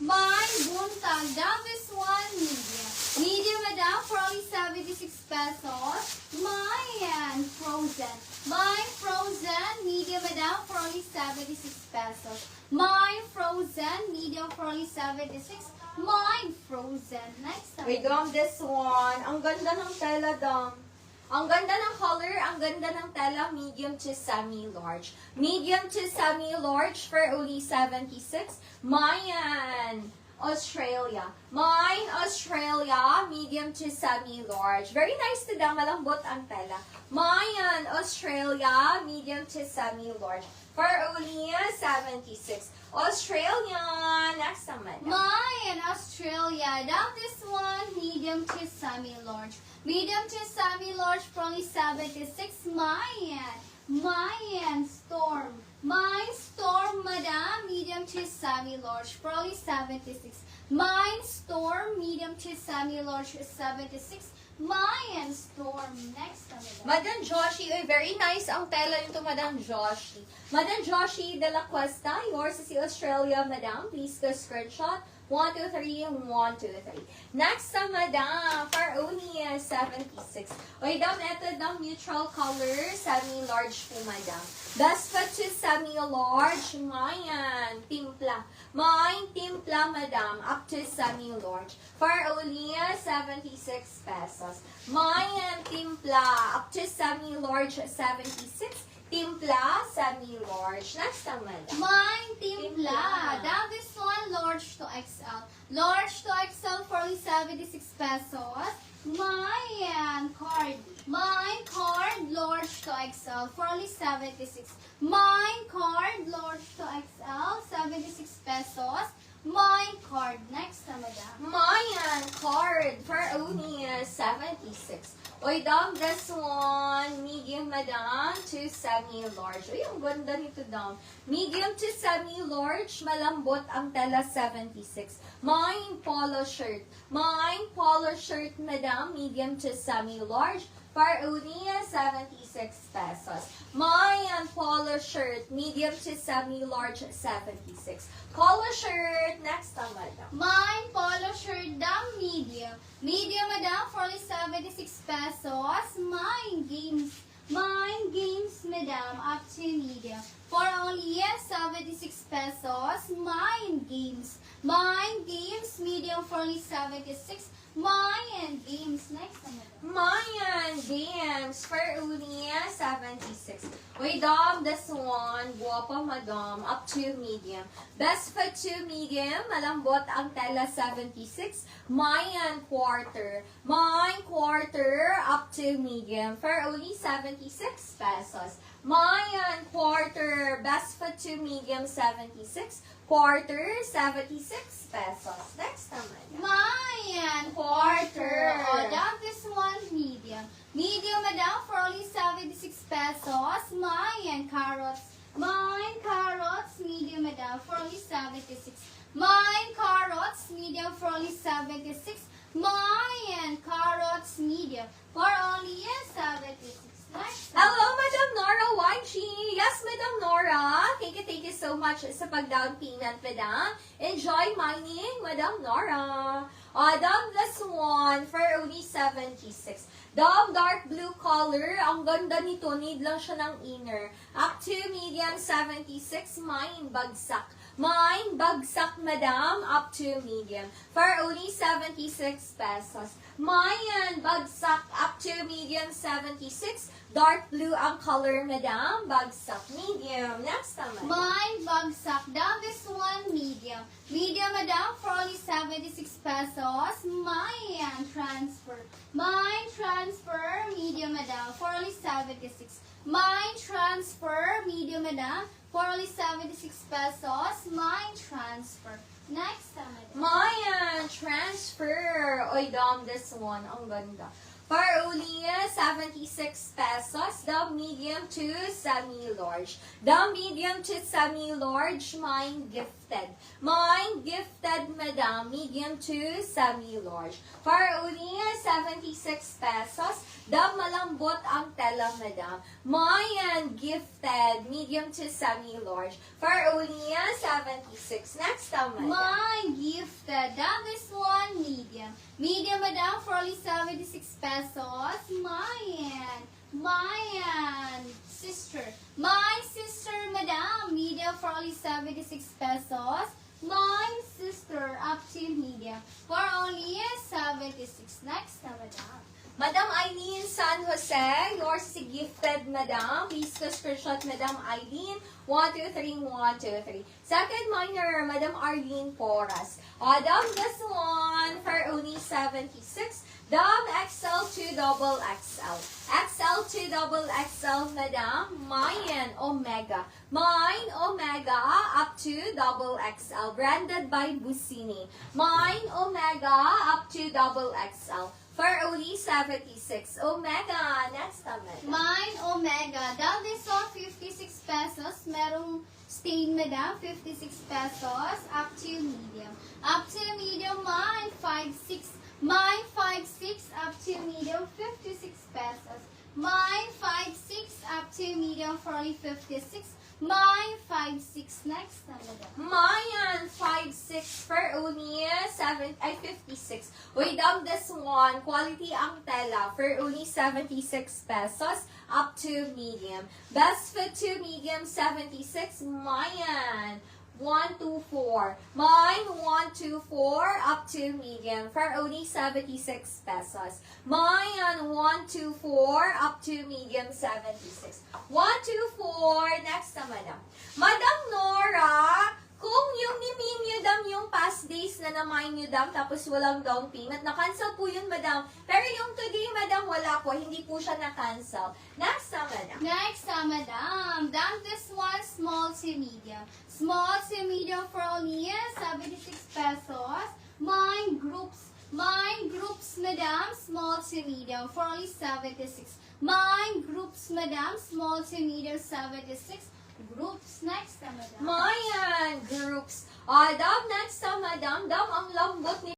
Mine, buntag. Down this one, medium. Medium, madam, for only 76 pesos. Mine, frozen. Mine, frozen. Medium, madam, for only 76 pesos. Mine, frozen. Medium, for only 76. Mine, frozen. Next time. Wait, Dom, this one. Ang ganda ng tela, Dom. Ang ganda ng color, ang ganda ng tela, medium to semi-large. Medium to semi-large for only 76. Mayan, Australia. Mine, Australia, medium to semi-large. Very nice to them, malambot ang tela. Mayan, Australia, medium to semi-large. For only 76. Australia, next naman. Mine, Australia. Down this one, medium to semi-large. Medium to semi-large for only 76. Mayan. Mayan, storm. Mine, storm, madam. Medium to semi-large for only 76. Mine, storm. Medium to semi-large 76. Mayan, storm. Next naman. Madam Joshi, very nice ang tela nito, Madam Joshi. Madam Joshi de la Cuesta, yours is the Australia, Madam. Please go screenshot. 1, 2, 3, 1, 2, 3. Next na, Madam, for only 76. Okay, Dam, ito ng neutral color, semi-large po, Madam. Best pa to semi-large, mayan, timpla. Main timpla, Madam, up to semi-large. For only 76 pesos. Mayan timpla, up to semi-large, 76. Timpla, semi-large. Next naman. Mine, timpla. Down this one, large to XL. Large to XL for only 76 pesos. Mine, card. Mine, card, large to XL for only 76. Mine, card, large to XL, 76 pesos. Mine, card. Next na, madam. Mayan card for only 76. Oy, Dom, this one, medium, Madam, to semi-large. Uy, ang ganda nito, Dom. Medium to semi-large, malambot ang tela, 76. Mine polo shirt. Mine polo shirt, Madam, medium to semi-large, for only 76 pesos. Mayan polo shirt, medium to semi-large, 76. Polo shirt, next na, Madam. Mine, polo shirt, down medium. Medium, madam, for only 76 pesos. Mine, games. Mine, games, madam, up to medium. For only 76 pesos. Mine, games. Mine, games, medium, for only 76. Mine, games. Next na, madam. Mayan Games for only 76. Wait, Dom, this one, guwapa, Madam, up to medium. Best fit to medium, malambot ang tela, 76. Mayan quarter. Mayan quarter, up to medium for only 76 pesos. Mayan quarter, best fit to medium, 76. Quarter, 76 pesos. Next naman. Mayan, quarter. O, down this one, medium. Medium, madam, for only 76 pesos. Mayan, carrots. Mayan, carrots, medium, madam, for only 76. Mayan, carrots, medium, for only 76. Mayan, carrots, medium, for only 76. Next. Hello, Madam Nora YG. Yes, Madam Nora. Thank you so much sa pag-down payment, Madam. Enjoy mining, Madam Nora. Dom, this one for only 76. Dom, dark blue color. Ang ganda nito. Need lang siya ng inner. Up to medium, 76. Mine, bagsak. Mine, bagsak, Madam. Up to medium. For only 76 pesos. Mine, bagsak. Up to medium, 76. Dark blue ang color, Madam. Bagsak, medium. Next naman. Mine, bagsak. Down this one, medium. Medium, madam, for only 76 pesos. Mine, transfer. Mine, transfer. Medium, madam, for only 76. Mine, transfer. Medium, madam, for only 76 pesos. Mine, transfer. Next, madam. Mayan transfer. Oy, Dom, this one. Ang ganda. For only 76 pesos, the medium to semi-large. The medium to semi-large, mine gifted. Mine gifted, madam, medium to semi-large. For only 76 pesos, the malambot ang tela, madam. Mine gifted, medium to semi-large. For only 76. Next, madam. Mine gifted. That is one medium. Medium, madam, for only 76 pesos. Mine sister. My sister, madam, medium for only 76 pesos. My sister, up to medium for only 76. Next, madam. Madam Eileen San Jose, yours is gifted, madam. Please go screenshot, Madam Eileen. 1, 2, 3, 1, 2, 3. Second minor, Madam Arlene Porras. Madam, this one for only 76. Dam XL to double XL. XL to double XL, madam. Mine Omega. Mine Omega up to double XL. Branded by Busini. Mine Omega up to double XL. For only 76. Omega. Next naman. Mine Omega. That is on 56 pesos. Merong stain, madam. 56 pesos. Up to medium. Up to medium, mine 5.6. Mine 5.6 up to medium 56 pesos. Mine 5.6 up to medium for only 56. Mine 5.6 next na madam. Mayan 5.6 for only 56. Wait, this one, quality ang tela for only 76 pesos up to medium. Best fit to medium 76. Mayan 1, 2, 4. Mine 1, 2, 4 up to medium for only 76 pesos. Mine 1, 2, 4 up to medium 76. 1, 2, 4. Next na madam. Madam Nora, kung yung ni-meme dam yung past days na na-mine nyo dam tapos walang down payment, na-cancel po yun madam. Pero yung today madam wala po, hindi po siya na-cancel. Next na madam. Next madam. Down this one small to medium. Small to medium for only 76 pesos. Mine groups, madam, small to medium for only 76. Mine groups, madam, small to medium 76. Groups next, madam. Mayan groups. Dam next na madam. Dam ang lambot ni